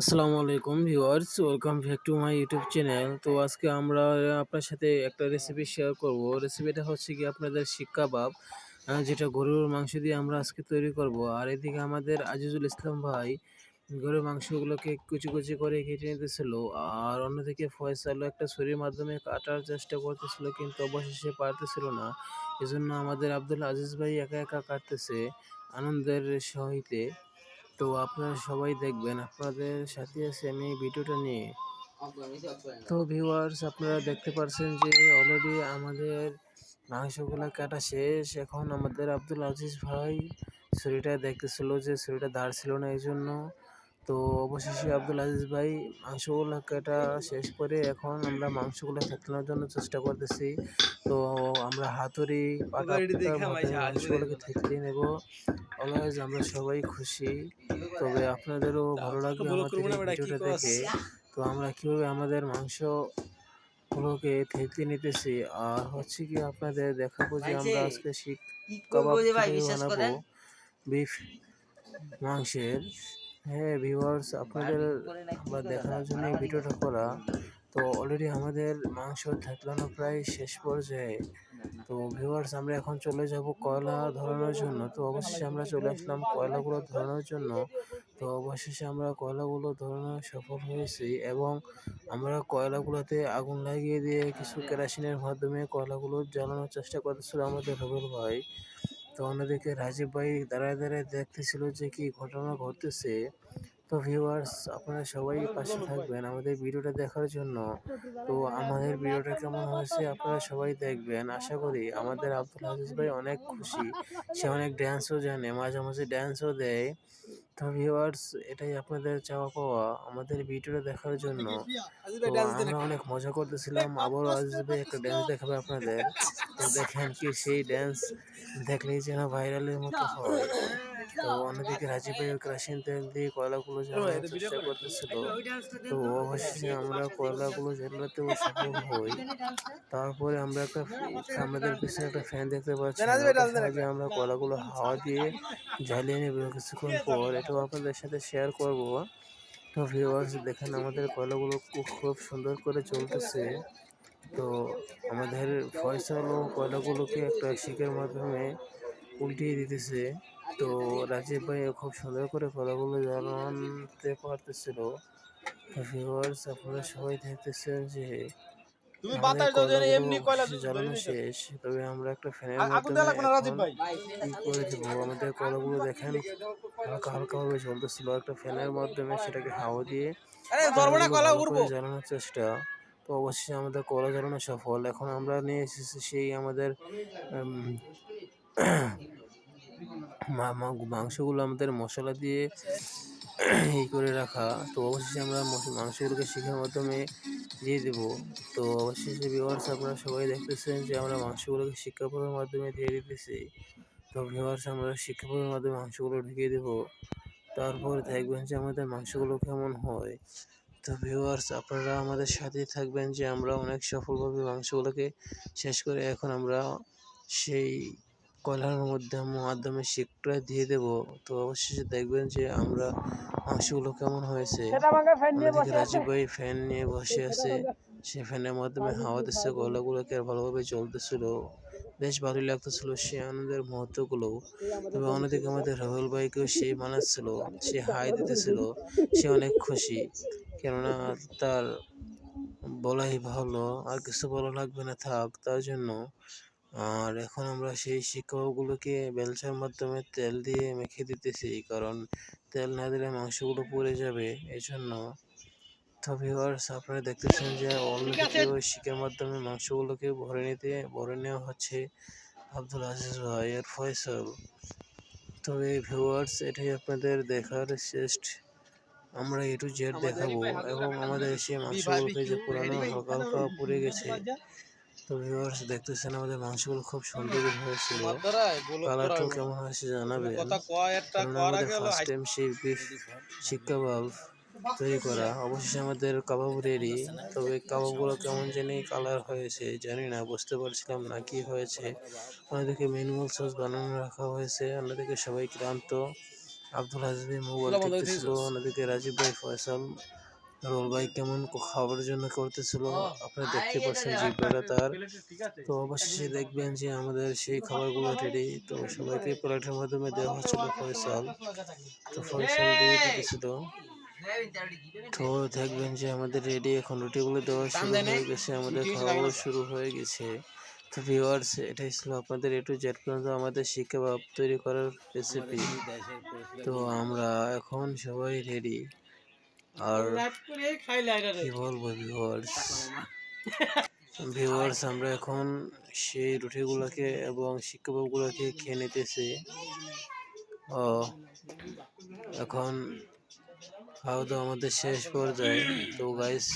আসসালামু আলাইকুম viewers, welcome back to my YouTube channel. তো আজকে আমরা আপনার সাথে একটা রেসিপি শেয়ার করব। রেসিপিটা হচ্ছে কি আপনাদের শিক কাবাব, যেটা গরুর মাংস দিয়ে আমরা আজকে তৈরি করব। আর এদিকে আমাদের আজিজুল ইসলাম ভাই গরুর মাংসগুলোকে কুচি কুচি করে কেটে নিতেছিল, আর অন্যদিকে ফয়সালও একটা ছুরির মাধ্যমে কাটার চেষ্টা করতেছিল, কিন্তু অবশেষে পারতেছিল না। এজন্য আমাদের আব্দুল আজিজ ভাই একা একা কাটতেছে আনন্দের সহিতে। তো আপনারা সবাই দেখবেন, আপনাদের সাথে আছি আমি এই ভিডিওটা নিয়ে। তো ভিউয়ার্স, আপনারা দেখতে পারছেন যে অলরেডি আমাদের মাংসগুলো কাটা শেষ। এখন আমাদের আব্দুল আজিজ ভাই ছুরিটা দেখতেছিল যে ছুরিটা ধার ছিল না, এই জন্য। তো অবশেষে আব্দুল আজিজ ভাই মাংসগুলো কাটা শেষ করে এখন আমরা মাংসগুলো থেতলানোর জন্য চেষ্টা করতেছি। তো আমরা হাতুড়ি পাটার মাধ্যমে মাংসগুলোকে থেতলিয়ে নেব। অলওয়েজ আমরা সবাই খুশি। তবে আপনাদেরও ভালো লাগবে আমাদের এই ভিডিওটা দেখে। তো আমরা কিভাবে আমাদের মাংসগুলোকে থেতলে নিতেছি, আর হচ্ছে কি আপনাদের দেখাবো যে আমরা আজকে শিক কাবাব কিভাবে বানাবো বিফ মাংসের। হ্যাঁ ভিউয়ার্স, আপনাদের আমরা দেখানোর জন্য এই ভিডিওটা করা। তো অলরেডি আমাদের মাংস থেতলানো প্রায় শেষ পর্যায়ে। তো ভিউয়ার্স, আমরা এখন চলে যাব কয়লা ধরানোর জন্য। তো অবশেষে আমরা চলে আসলাম কয়লাগুলো ধরানোর জন্য। তো অবশেষে আমরা কয়লাগুলো ধরানো সফল হয়েছি, এবং আমরা কয়লাগুলোতে আগুন লাগিয়ে দিয়ে কিছু কেরোসিনের মাধ্যমে কয়লাগুলো জ্বালানোর চেষ্টা করতেছিল আমাদের রবিউল ভাই। তো অন্যদিকে রাজীব ভাই দাঁড়ায় দাঁড়ায় দেখতেছিল যে কি ঘটনা ঘটতেছে। তো ভিউয়ার্স, আপনারা সবাই পাশে থাকবেন আমাদের ভিডিওটা দেখার জন্য। তো আমাদের ভিডিওটা কেমন হয়েছে আপনারা সবাই দেখবেন আশা করি। আমাদের আব্দুল আজিজ ভাই অনেক খুশি, সে অনেক ড্যান্সও জানে, মাঝে মাঝে ড্যান্সও দেয়। তো ভিউয়ার্স, এটাই আপনাদের চাওয়া পাওয়া আমাদের ভিডিওটা দেখার জন্য। তো আমরা অনেক মজা করতেছিলাম, আবারও আজিজ ভাই একটা ড্যান্স দেখাবে আপনাদের। তো দেখেন কি সেই ড্যান্স দেখলেই যেন ভাইরালের মতো হয়। তো অন্যদিকে রাজীব ভাই কেরোসিন তেল দিয়ে কয়লাগুলো জ্বালানোর চেষ্টা করতেছিল। তো অবশেষে আমরা কয়লাগুলো জ্বালাতেও সফল হই। তারপরে আমরা আমাদের পিছনে একটা ফ্যান দেখতে পাচ্ছি, ওটার সাহায্যে আমরা কয়লাগুলো হাওয়া দিয়ে জ্বালিয়ে নেব কিছুক্ষণ পর। এটাও আপনাদের সাথে শেয়ার করব। তো ভিউয়ার্স, দেখেন আমাদের কয়লাগুলো খুব সুন্দর করে জ্বলতেছে। তো আমাদের ফয়সালও কয়লাগুলোকে একটা শিকের মাধ্যমে উল্টিয়ে দিতেছে। তো রাজীব ভাই খুব সুন্দর করে কলাগুলো জ্বালাতে পারতেছিল। তো ভিউয়ার্স, আপনারা সবাই দেখতেছেন যে আমাদের কয়লাগুলো অবশেষে জ্বালানো শেষ। তবে আমরা একটা ফ্যানের মাধ্যমে এখন ই করে দেবো। আমাদের কয়লাগুলো দেখেন হালকা হালকা ভাবে জ্বলতেছিল, একটা ফ্যানের মাধ্যমে সেটাকে হাওয়া দিয়ে কয়লাগুলো ভালো করে জ্বালানোর চেষ্টা। তো অবশ্যই আমাদের কয়লা জ্বালানো সফল। এখন আমরা নিয়ে এসেছি সেই আমাদের মাংসগুলো আমাদের মশলা দিয়ে এই করে রাখা। তো অবশেষে আমরা মাংসগুলোকে শিখের মাধ্যমে দিয়ে দেব। তো অবশেষে ভিউয়ার্স, আপনারা সবাই দেখতেছেন যে আমরা মাংসগুলোকে শিক কাবাবের মাধ্যমে দিয়ে দিতেছি। তো ভিউয়ার্স, আমরা শিক কাবাবের মাধ্যমে মাংসগুলো ঢুকিয়ে দেব। তারপর দেখবেন যে আমাদের মাংসগুলো কেমন হয়। তো ভিউয়ার্স, আপনারা আমাদের সাথেই থাকবেন যে আমরা অনেক সফলভাবে মাংসগুলোকে শেষ করে এখন আমরা সেই কয়লার মাধ্যমে শিকটা দিয়ে দেব। তো অবশেষে দেখবেন যে আমরা মাংসগুলো কেমন হয়েছে। অন্যদিকে রাজীব ভাই ফ্যান নিয়ে বসে আছে, সে ফ্যানের মাধ্যমে হাওয়া দিচ্ছে, কয়লাগুলোকে ভালোভাবে জ্বলতেছিল। বেশ ভালোই লাগতেছিল সে আনন্দের মুহূর্তগুলো। তবে অন্যদিকে আমাদের রাহুল ভাইকেও সে বানাচ্ছিল, সে হাই দিতেছিল, সে অনেক খুশি। কেননা তার বলাই ভালো, আর কিছু বলা লাগবে না, থাক তার জন্য। আর এখন আমরা সেই শিকাগুলোকে বেলচার মাধ্যমে তেল দিয়ে মেখে দিতেছি, কারণ তেল না দিলে মাংসগুলো পুড়ে যাবে, এই জন্য। তো ভিউয়ার্স, আপনারা দেখতেছেন যে অন্যদিকে ওই শিকের মাধ্যমে মাংসগুলোকে ভরে নেওয়া হচ্ছে আব্দুল আজিজ ভাই আর ফয়সাল। তবে ভিউয়ার্স, এটাই আপনাদের দেখার শেষ। আমরা A to Z দেখাবো, এবং আমাদের সেই মাংসগুলোকে যে পুরানো হালকা হালকা পুড়ে গেছে। তো ভিউয়ার্স, দেখতেছেন আমাদের মাংসগুলো খুব সুন্দর হয়েছিল। কালারটাও কেমন হয়েছে জানাবেন, কারণ আমাদের ফার্স্ট টাইম সেই বিফ শিক কাবাব তৈরি করা। অবশেষে আমাদের কাবাব রেডি। তবে কাবাবগুলো কেমন জানি কালার হয়েছে, জানি না, বুঝতে পারছিলাম না কি হয়েছে। অন্যদিকে ম্যানুয়াল সস বানানো রাখা হয়েছে, অন্যদিকে সবাই ক্লান্ত। আব্দুল আজিজ ভাই মোবাইল টিপতেছিল, অন্যদিকে রাজীব ভাই ফয়সাল রোল ভাই কেমন খাবারের জন্য করতেছিল, আপনারা দেখতে পাচ্ছেন জিব্রাটা তার। তো অবশ্যই দেখবেন যে আমাদের সেই খাবারগুলো রেডি। তো সবাইকে প্লেটের মাধ্যমে দেওয়া হচ্ছিল ফয়সাল, তো ফয়সাল দিয়ে দিতেছিল। তো দেখবেন যে আমাদের রেডি, এখন রুটিগুলো দেওয়া শুরু হয়ে গেছে, আমাদের খাওয়াও শুরু হয়ে গেছে। তো ভিউয়ার্স, এটাই ছিল আপনাদের A to Z পর্যন্ত আমাদের শিক কাবাব তৈরি করার রেসিপি। তো আমরা এখন সবাই রেডি। আর কি বলবো ভিউয়ার্স, আমরা এখন সেই রুটিগুলোকে এবং শিক কাবাবগুলোকে খেয়ে নিতেছি। ও এখন খাওয়া দাওয়া আমাদের শেষ পর্যায়ে। তো গাইস,